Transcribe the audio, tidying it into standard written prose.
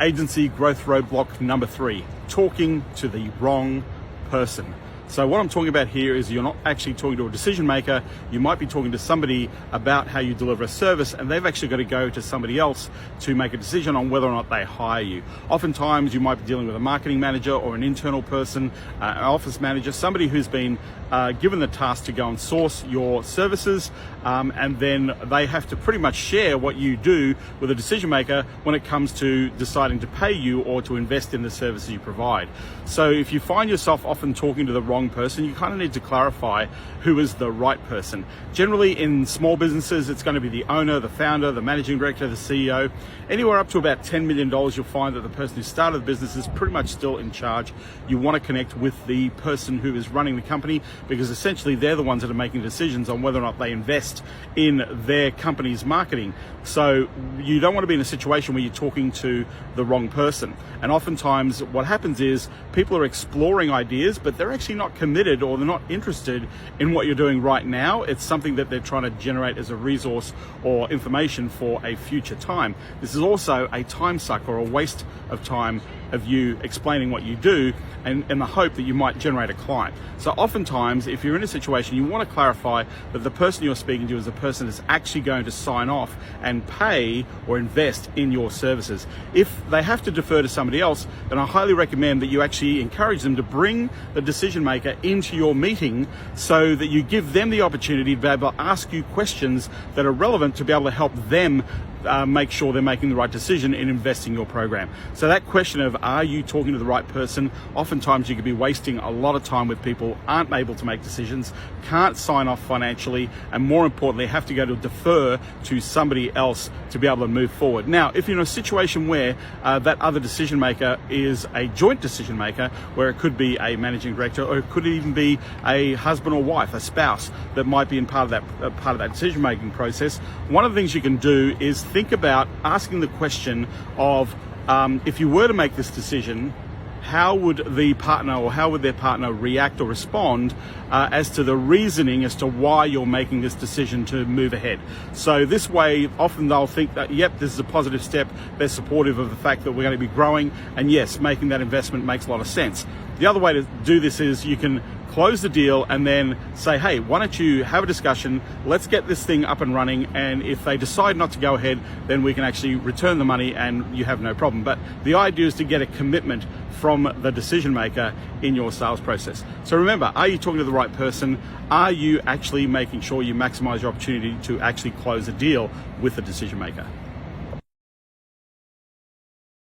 Agency growth roadblock number 3, talking to the wrong person. So what I'm talking about here is you're not actually talking to a decision maker. You might be talking to somebody about how you deliver a service, and they've actually got to go to somebody else to make a decision on whether or not they hire you. Oftentimes you might be dealing with a marketing manager or an internal person, an office manager, somebody who's been given the task to go and source your services, and then they have to pretty much share what you do with a decision maker when it comes to deciding to pay you or to invest in the services you provide. So if you find yourself often talking to the wrong person, you kind of need to clarify who is the right person. Generally in small businesses, it's going to be the owner, the founder, the managing director, the CEO. Anywhere up to about $10 million, you'll find that the person who started the business is pretty much still in charge. You want to connect with the person who is running the company, because essentially they're the ones that are making decisions on whether or not they invest in their company's marketing. So you don't want to be in a situation where you're talking to the wrong person. And oftentimes what happens is people are exploring ideas, but they're actually not committed, or they're not interested in what you're doing right now. It's something that they're trying to generate as a resource or information for a future time. This is also a time suck, or a waste of time of you explaining what you do, and in the hope that you might generate a client. So oftentimes, if you're in a situation, you want to clarify that the person you're speaking to is the person that's actually going to sign off and pay or invest in your services. If they have to defer to somebody else, then I highly recommend that you actually encourage them to bring the decision maker into your meeting, so that you give them the opportunity to be able to ask you questions that are relevant to be able to help them make sure they're making the right decision in investing your program. So that question of, are you talking to the right person? Oftentimes you could be wasting a lot of time with people who aren't able to make decisions, can't sign off financially, and more importantly, have to go to defer to somebody else to be able to move forward. Now, if you're in a situation where that other decision maker is a joint decision maker, where it could be a managing director, or it could even be a husband or wife, a spouse that might be in part of that decision making process, one of the things you can do is think about asking the question of, if you were to make this decision, how would the partner, or how would their partner react or respond as to the reasoning as to why you're making this decision to move ahead. So this way, often they'll think that, yep, this is a positive step. They're supportive of the fact that we're going to be growing, and yes, making that investment makes a lot of sense. The other way to do this is you can close the deal and then say, hey, why don't you have a discussion, let's get this thing up and running, and if they decide not to go ahead, then we can actually return the money and you have no problem. But the idea is to get a commitment from the decision maker in your sales process. So remember, are you talking to the right person? Are you actually making sure you maximize your opportunity to actually close a deal with the decision maker?